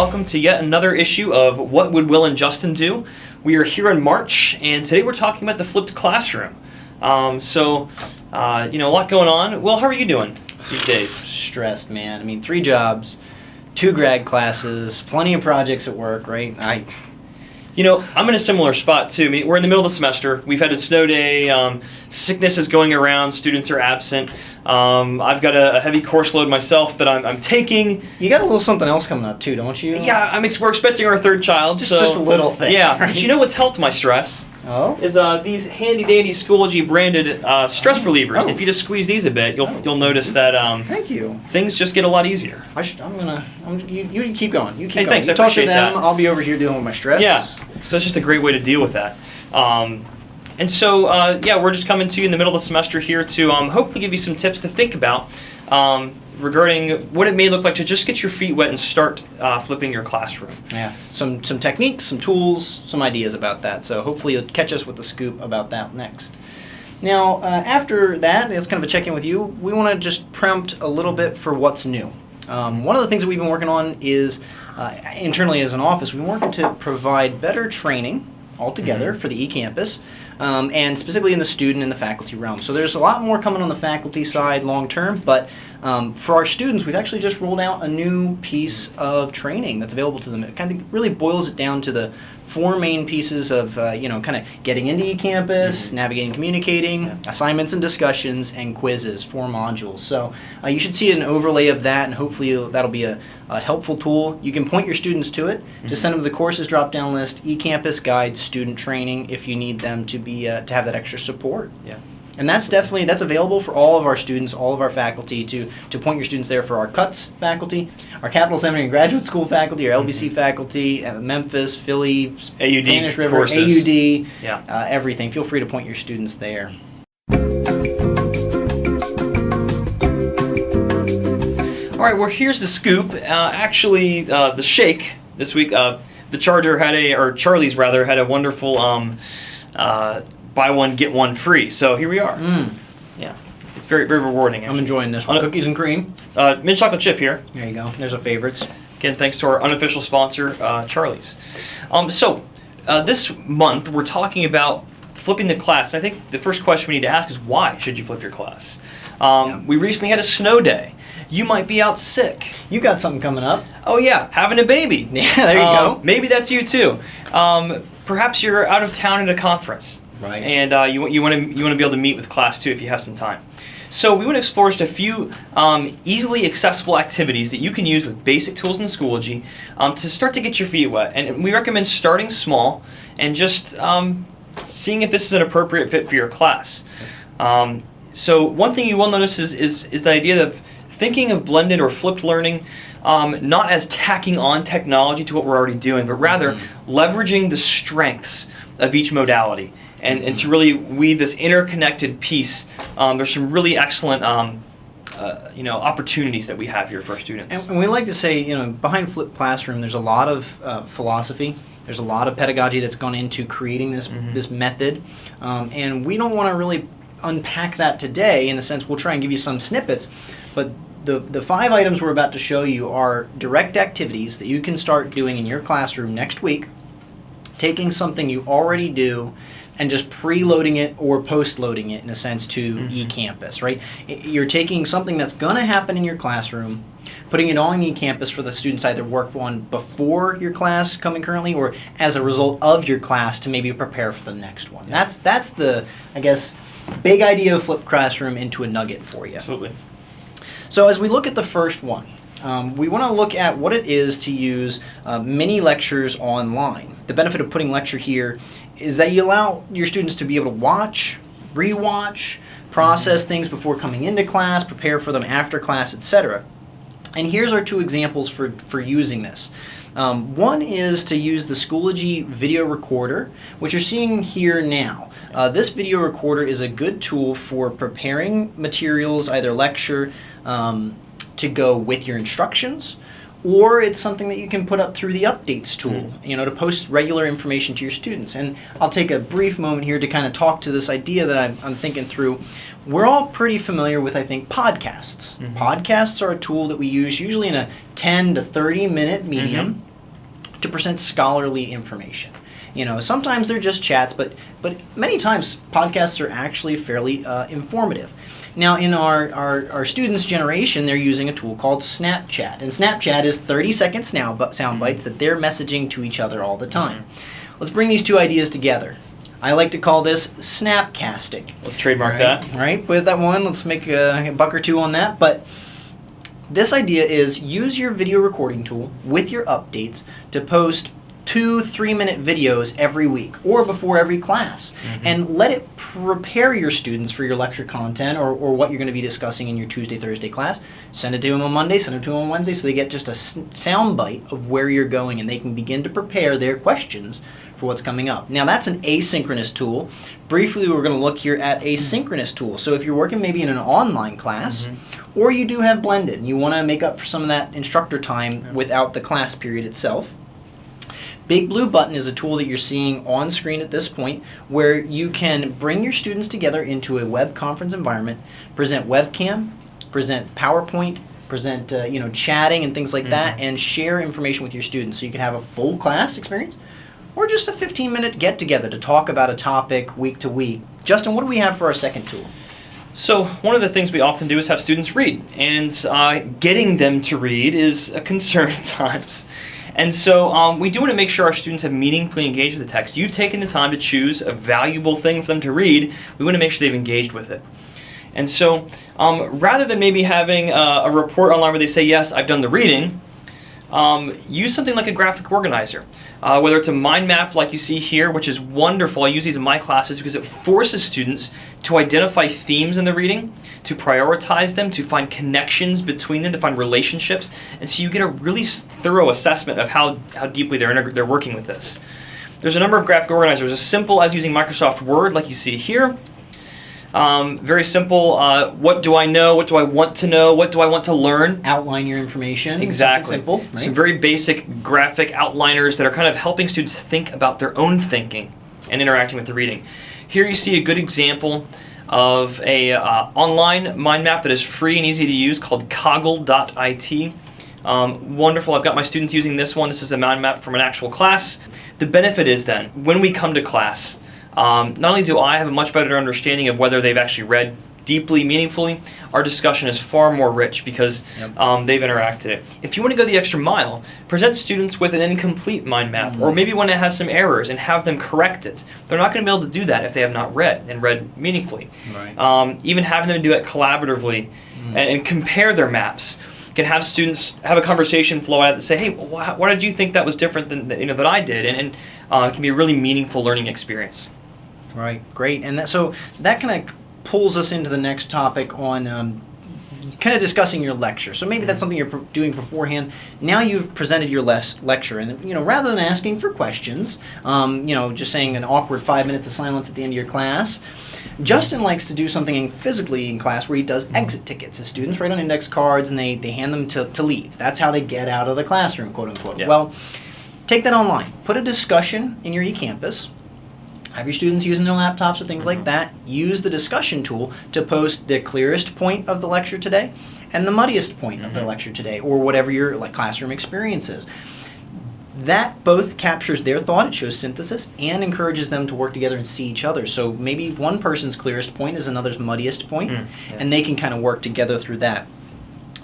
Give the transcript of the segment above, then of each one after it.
welcome to yet another issue of What Would Will and Justin Do? We are here in March, and today we're talking about the flipped classroom. A lot going on. Will, how are you doing these days? Stressed, man. I mean, 3 jobs, 2 grad classes, plenty of projects at work, right? I'm in a similar spot too. I mean, we're in the middle of the semester. We've had a snow day. Sickness is going around. Students are absent. I've got a heavy course load myself that I'm taking. You got a little something else coming up too, don't you? Yeah, we're expecting our 3rd child. Just a little thing. Yeah, right? But you know what's helped my stress? Oh? Is these handy dandy Schoology branded stress relievers. Oh. If you just squeeze these a bit, you'll notice that Thank you. things just get a lot easier. You keep going. You keep going. Thanks, You I talk to appreciate them. that. I'll be over here dealing with my stress. Yeah, so it's just a great way to deal with that. We're just coming to you in the middle of the semester here to hopefully give you some tips to think about regarding what it may look like to just get your feet wet and start flipping your classroom. Yeah, some techniques, some tools, some ideas about that. So hopefully you'll catch us with the scoop about that next. Now, after that, it's kind of a check-in with you. We want to just prompt a little bit for what's new. One of the things that we've been working on is internally as an office, we've been working to provide better training altogether for the eCampus, and specifically in the student and the faculty realm. So there's a lot more coming on the faculty side long term, but for our students, we've actually just rolled out a new piece of training that's available to them. It kind of really boils it down to the 4 main pieces of, kind of getting into eCampus, navigating, communicating, assignments and discussions, and quizzes, 4 modules. So you should see an overlay of that, and hopefully that'll be a helpful tool. You can point your students to it. Just send them to the courses drop-down list, eCampus guide, student training, if you need them to be to have that extra support. Yeah. And that's available for all of our students, all of our faculty, to point your students there for our CUTS faculty, our Capital Seminary and Graduate School faculty, our LBC faculty, Memphis, Philly, AUD Spanish River, courses. AUD, Yeah. Everything. Feel free to point your students there. All right, well, here's the scoop. The shake this week, Charlie's had a wonderful buy one, get one free. So here we are. Yeah, it's very, very rewarding. I'm enjoying this one. Cookies and cream. Mint chocolate chip here. There you go. There's a favorites. Again, thanks to our unofficial sponsor, Charlie's. This month we're talking about flipping the class. I think the first question we need to ask is, why should you flip your class? We recently had a snow day. You might be out sick. You got something coming up. Oh yeah, having a baby. Yeah, there you go. Maybe that's you too. Perhaps you're out of town at a conference. Right. And you want to be able to meet with class too if you have some time. So we want to explore just a few easily accessible activities that you can use with basic tools in Schoology to start to get your feet wet. And we recommend starting small and just seeing if this is an appropriate fit for your class. So one thing you will notice is the idea of thinking of blended or flipped learning not as tacking on technology to what we're already doing, but rather leveraging the strengths of each modality. And to really weave this interconnected piece, there's some really excellent opportunities that we have here for our students. And we like to say, behind Flipped Classroom, there's a lot of philosophy. There's a lot of pedagogy that's gone into creating this method, and we don't want to really unpack that today. In a sense, we'll try and give you some snippets, but the 5 items we're about to show you are direct activities that you can start doing in your classroom next week, taking something you already do and just preloading it or post-loading it, in a sense, to eCampus, right? You're taking something that's going to happen in your classroom, putting it on eCampus for the students to either work on before your class coming currently or as a result of your class to maybe prepare for the next one. That's the, I guess, big idea of Flipped Classroom into a nugget for you. Absolutely. So as we look at the first one, we want to look at what it is to use mini lectures online. The benefit of putting lecture here is that you allow your students to be able to watch, rewatch, process things before coming into class, prepare for them after class, etc. And here's our 2 examples for using this. One is to use the Schoology video recorder, which you're seeing here now. This video recorder is a good tool for preparing materials, either lecture, to go with your instructions, or it's something that you can put up through the updates tool, to post regular information to your students. And I'll take a brief moment here to kind of talk to this idea that I'm thinking through. We're all pretty familiar with, I think, podcasts. Podcasts are a tool that we use usually in a 10 to 30 minute medium. to present scholarly information. Sometimes they're just chats, but many times podcasts are actually fairly informative. Now, in our students' generation, they're using a tool called Snapchat. And Snapchat is 30-second sound bites that they're messaging to each other all the time. Let's bring these two ideas together. I like to call this snapcasting. Let's trademark that. All right, with that one, let's make a buck or two on that. But this idea is use your video recording tool with your updates to post 2-3 minute videos every week or before every class, and let it prepare your students for your lecture content or what you're going to be discussing in your Tuesday, Thursday class. Send it to them on Monday, send it to them on Wednesday, so they get just a sound bite of where you're going, and they can begin to prepare their questions for what's coming up. Now, that's an asynchronous tool. Briefly, we're going to look here at a synchronous tool. So if you're working maybe in an online class, or you do have blended and you want to make up for some of that instructor time without the class period itself, Big Blue Button is a tool that you're seeing on screen at this point, where you can bring your students together into a web conference environment, present webcam, present PowerPoint, present chatting and things like that, and share information with your students. So you can have a full class experience, or just a 15-minute get-together to talk about a topic week to week. Justin, what do we have for our second tool? So one of the things we often do is have students read, and getting them to read is a concern at times. And so we do want to make sure our students have meaningfully engaged with the text. You've taken the time to choose a valuable thing for them to read. We want to make sure they've engaged with it. And so rather than maybe having a report online where they say, yes, I've done the reading, use something like a graphic organizer. Whether it's a mind map like you see here, which is wonderful. I use these in my classes because it forces students to identify themes in the reading, to prioritize them, to find connections between them, to find relationships, and so you get a really thorough assessment of how deeply they're working with this. There's a number of graphic organizers, as simple as using Microsoft Word like you see here. Very simple. What do I know? What do I want to know? What do I want to learn? Outline your information. Exactly. Simple, right? Some very basic graphic outliners that are kind of helping students think about their own thinking and interacting with the reading. Here you see a good example of a online mind map that is free and easy to use called coggle.it. Wonderful. I've got my students using this one. This is a mind map from an actual class. The benefit is then, when we come to class, not only do I have a much better understanding of whether they've actually read deeply, meaningfully, our discussion is far more rich because they've interacted it. If you want to go the extra mile, present students with an incomplete mind map, or maybe one that has some errors, and have them correct it. They're not going to be able to do that if they have not read and read meaningfully. Right. Even having them do it collaboratively and compare their maps can have students have a conversation flow out that say, hey, why did you think that was different than that I did? And it can be a really meaningful learning experience. Right, great. And so that kind of pulls us into the next topic on kind of discussing your lecture. So maybe that's something you're doing beforehand. Now you've presented your lecture, and rather than asking for questions, just saying an awkward 5 minutes of silence at the end of your class, Justin likes to do something physically in class where he does exit tickets. The students write on index cards and they hand them to leave. That's how they get out of the classroom, quote unquote. Yeah. Well, take that online. Put a discussion in your eCampus. Have your students using their laptops or things like that. Use the discussion tool to post the clearest point of the lecture today and the muddiest point of the lecture today, or whatever your classroom experience is. That both captures their thought, it shows synthesis, and encourages them to work together and see each other. So maybe one person's clearest point is another's muddiest point, and they can kind of work together through that.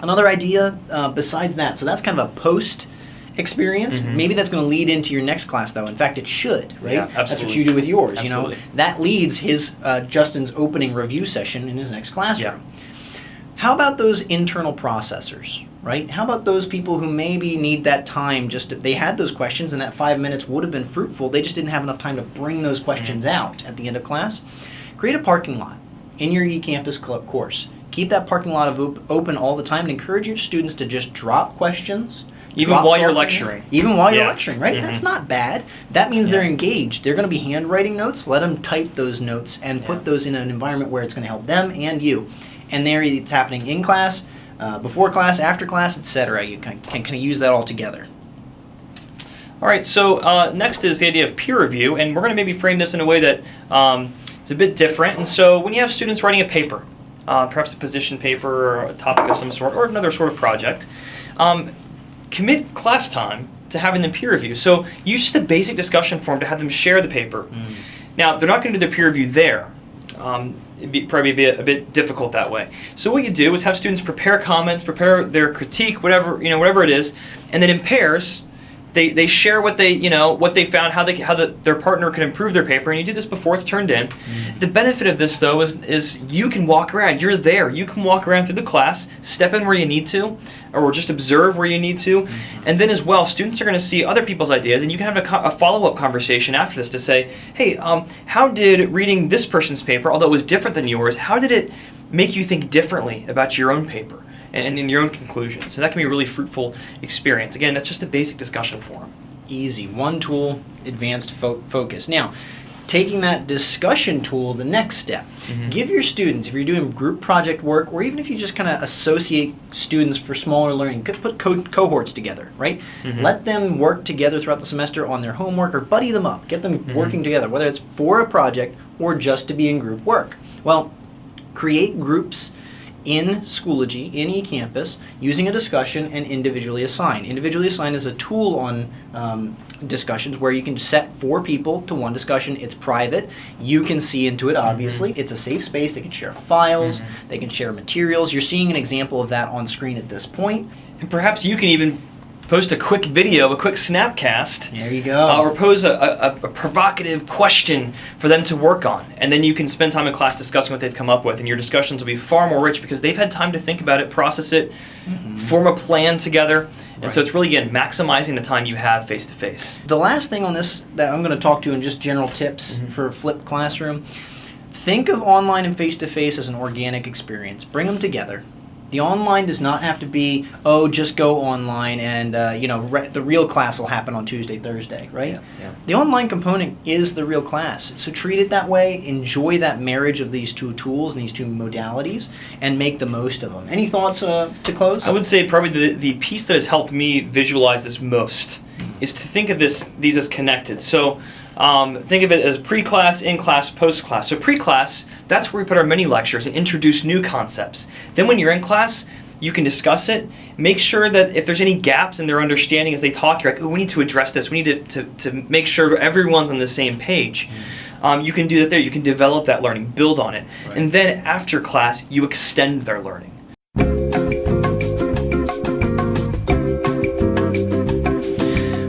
Another idea besides that, so that's kind of a post experience. Maybe that's going to lead into your next class, though. In fact, it should, right? Yeah, absolutely. That's what you do with yours. Absolutely. That leads his Justin's opening review session in his next classroom. How about those internal processors, right? How about those people who maybe need that time they had those questions and that 5 minutes would have been fruitful, they just didn't have enough time to bring those questions out at the end of class? Create a parking lot in your eCampus course. Keep that parking lot open all the time and encourage your students to just drop questions. Even while you're lecturing. Even while you're lecturing, right? That's not bad. That means they're engaged. They're going to be handwriting notes. Let them type those notes and put those in an environment where it's going to help them and you. And there it's happening in class, before class, after class, etc. You can kind of use that all together. All right, so next is the idea of peer review, and we're going to maybe frame this in a way that is a bit different. And so when you have students writing a paper, perhaps a position paper or a topic of some sort, or another sort of project, commit class time to having them peer review. So use just a basic discussion forum to have them share the paper. Now, they're not going to do the peer review there. It'd probably be a bit difficult that way. So what you do is have students prepare comments, prepare their critique, whatever it is, and then in pairs, they share what they found, how their partner can improve their paper, and you do this before it's turned in. The benefit of this, though, is you can walk around. You're there. You can walk around through the class, step in where you need to, or just observe where you need to, and then as well, students are going to see other people's ideas, and you can have a follow-up conversation after this to say, hey, how did reading this person's paper, although it was different than yours, how did it make you think differently about your own paper and in your own conclusions? So that can be a really fruitful experience. Again, that's just a basic discussion forum. Easy. One tool, advanced focus. Now, taking that discussion tool the next step. Give your students, if you're doing group project work, or even if you just kind of associate students for smaller learning, put cohorts together, right? Let them work together throughout the semester on their homework, or buddy them up. Get them working together, whether it's for a project or just to be in group work. Well, create groups in Schoology, in eCampus, using a discussion and individually assign. Individually assign is a tool on discussions where you can set 4 people to one discussion. It's private. You can see into it, obviously. It's a safe space. They can share files. They can share materials. You're seeing an example of that on screen at this point. And perhaps you can even post a quick video, a quick snapcast. There you go. Or pose a provocative question for them to work on. And then you can spend time in class discussing what they've come up with. And your discussions will be far more rich because they've had time to think about it, process it, form a plan together. And so it's really, again, maximizing the time you have face-to-face. The last thing on this that I'm going to talk to in just general tips for flipped classroom, think of online and face-to-face as an organic experience. Bring them together. The online does not have to be, oh, just go online and, the real class will happen on Tuesday, Thursday, right? Yeah. The online component is the real class. So treat it that way, enjoy that marriage of these two tools and these two modalities, and make the most of them. Any thoughts to close? I would say probably the piece that has helped me visualize this most is to think of these as connected. So think of it as pre-class, in-class, post-class. So pre-class, that's where we put our mini lectures and introduce new concepts. Then when you're in class, you can discuss it. Make sure that if there's any gaps in their understanding as they talk, you're like, oh, we need to address this. We need to make sure everyone's on the same page. You can do that there. You can develop that learning, build on it. Right. And then after class, you extend their learning.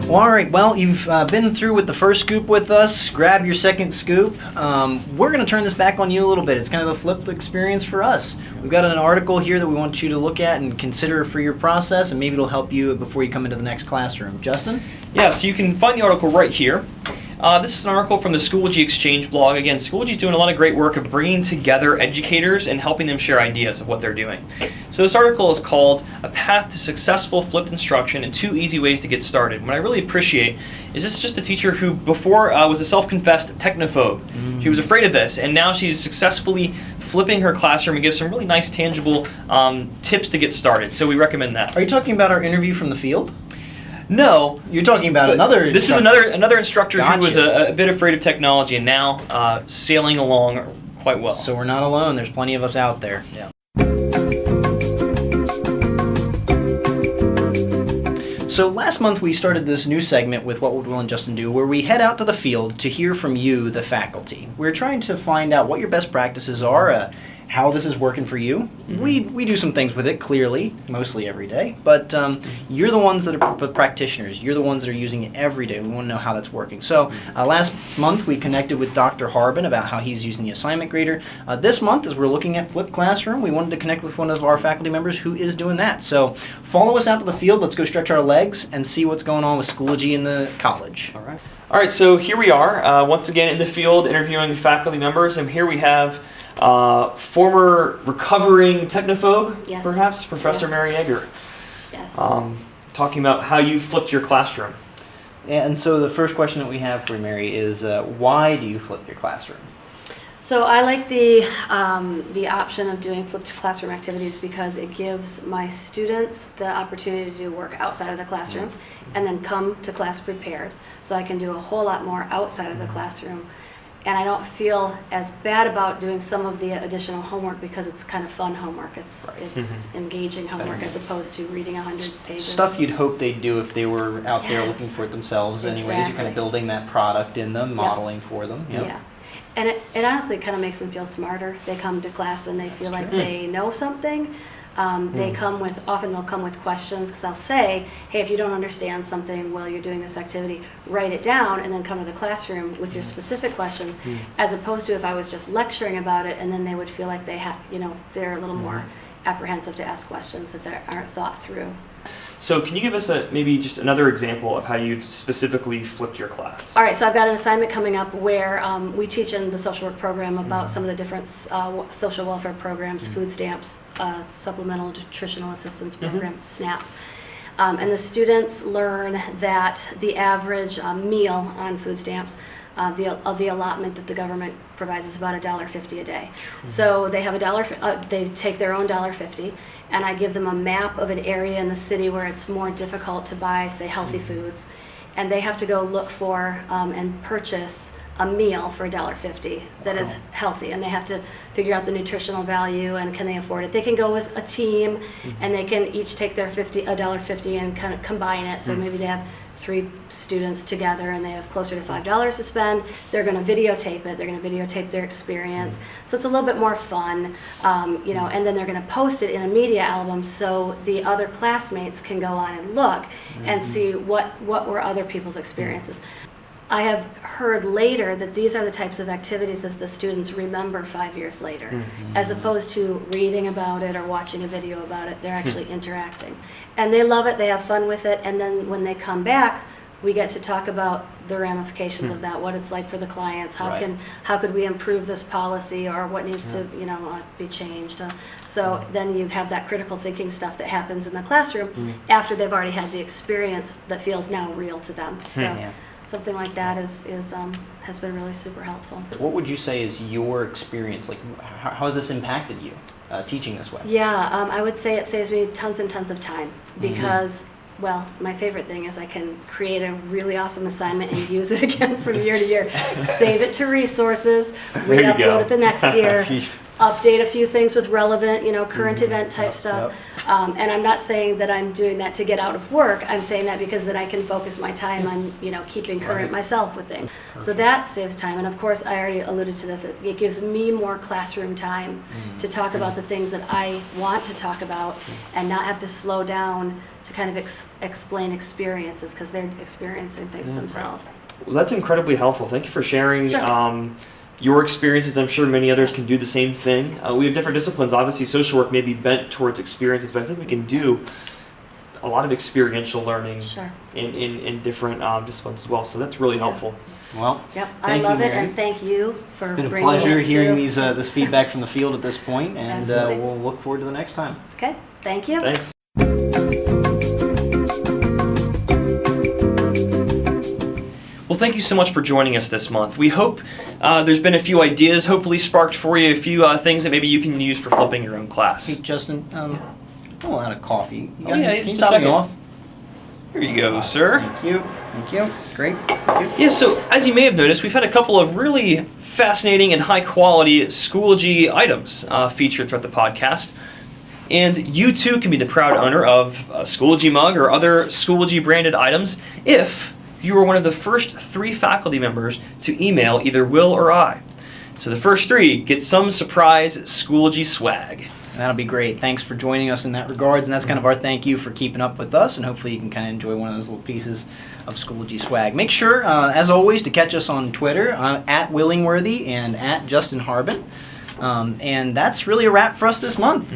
Well, all right, well, you've been through with the first scoop with us. Grab your second scoop. We're going to turn this back on you a little bit. It's kind of the flipped experience for us. We've got an article here that we want you to look at and consider for your process, and maybe it'll help you before you come into the next classroom. Justin? Yeah, so you can find the article right here. This is an article from the Schoology Exchange blog. Again, Schoology is doing a lot of great work of bringing together educators and helping them share ideas of what they're doing. So this article is called A Path to Successful Flipped Instruction and 2 Easy Ways to Get Started. What I really appreciate is this is just a teacher who before was a self-confessed technophobe. She was afraid of this, and now she's successfully flipping her classroom and gives some really nice tangible tips to get started. So we recommend that. Are you talking about our interview from the field? No. You're talking about another This instructor. is another instructor Gotcha. who was a bit afraid of technology and now sailing along quite well. So we're not alone. There's plenty of us out there. Yeah. So last month we started this new segment with What Would Will and Justin Do, where we head out to the field to hear from you, the faculty. We're trying to find out what your best practices are, how this is working for you. We do some things with it, clearly, mostly every day, but you're the ones that are practitioners. You're the ones that are using it every day. We want to know how that's working. So last month we connected with Dr. Harbin about how he's using the assignment grader. This month, as we're looking at Flipped Classroom, we wanted to connect with one of our faculty members who is doing that. So follow us out to the field. Let's go stretch our legs and see what's going on with Schoology in the college. All right, so here we are, once again in the field interviewing faculty members, and here we have former recovering technophobe, Yes. perhaps, Professor Yes. Mary Egger, Yes. talking about how you flipped your classroom. And so the first question that we have for you, Mary, is why do you flip your classroom? So I like the option of doing flipped classroom activities because it gives my students the opportunity to do work outside of the classroom and then come to class prepared. So I can do a whole lot more outside of the classroom. and I don't feel as bad about doing some of the additional homework because it's kind of fun homework. It's engaging homework as opposed to reading 100 pages. Stuff you'd hope they'd do if they were out there looking for it themselves anyways. You're kind Exactly. of building that product in them, modeling for them. Yep. Yeah. And it honestly kind of makes them feel smarter. They come to class and they feel like they know something. They often they'll come with questions because I'll say, hey, if you don't understand something while you're doing this activity, write it down and then come to the classroom with your specific questions, as opposed to if I was just lecturing about it and then they would feel like they're a little more apprehensive to ask questions that aren't thought through. So can you give us maybe just another example of how you specifically flipped your class? All right, so I've got an assignment coming up where we teach in the social work program about some of the different social welfare programs, food stamps, Supplemental Nutritional Assistance Program, SNAP. And the students learn that the average meal on food stamps, the allotment that the government provides is about $1.50 a day. So they have they take their own $1.50, and I give them a map of an area in the city where it's more difficult to buy, say, healthy foods, and they have to go look for and purchase a meal for $1.50 that is healthy, and they have to figure out the nutritional value and can they afford it. They can go as a team, and they can each take their $1.50 and kind of combine it. So maybe they have 3 students together and they have closer to $5 to spend. They're going to videotape it. They're going to videotape their experience. So it's a little bit more fun, and then they're going to post it in a media album so the other classmates can go on and look and see what were other people's experiences. I have heard later that these are the types of activities that the students remember 5 years later, as opposed to reading about it or watching a video about it. They're actually interacting. And they love it, they have fun with it, and then when they come back, we get to talk about the ramifications of that, what it's like for the clients, how could we improve this policy, or what needs to be changed. So then you have that critical thinking stuff that happens in the classroom after they've already had the experience that feels now real to them. So. Something like that has been really super helpful. What would you say is your experience? Like, how has this impacted you, teaching this way? Yeah, I would say it saves me tons and tons of time because, well, my favorite thing is I can create a really awesome assignment and use it again from year to year. Save it to resources, re-upload it the next year, update a few things with relevant, current event type stuff. And I'm not saying that I'm doing that to get out of work. I'm saying that because then I can focus my time on, keeping current myself with things. So that saves time. And of course, I already alluded to this. It gives me more classroom time to talk about the things that I want to talk about and not have to slow down to kind of explain experiences because they're experiencing things themselves. Well, that's incredibly helpful. Thank you for sharing. Sure. Your experiences. I'm sure many others can do the same thing. We have different disciplines. Obviously, social work may be bent towards experiences, but I think we can do a lot of experiential learning in different disciplines as well. So that's really helpful. Well, I love it, and thank you for bringing it. It's been a pleasure hearing this feedback from the field at this point, and we'll look forward to the next time. Okay, thank you. Thanks. Well, thank you so much for joining us this month. We hope there's been a few ideas, hopefully sparked for you, a few things that maybe you can use for flipping your own class. Hey, Justin, I'm out of coffee. Just a top me second. off? Here you go, sir. Thank you. Thank you. Great. Thank you. Yeah, so as you may have noticed, we've had a couple of really fascinating and high-quality Schoology items featured throughout the podcast. And you too can be the proud owner of a Schoology mug or other Schoology branded items if you were one of the first 3 faculty members to email either Will or I. So the first 3 get some surprise Schoology swag. That'll be great. Thanks for joining us in that regards, and that's kind of our thank you for keeping up with us, and hopefully you can kind of enjoy one of those little pieces of Schoology swag. Make sure, as always, to catch us on Twitter, at Willingworthy and at Justin Harbin. And that's really a wrap for us this month.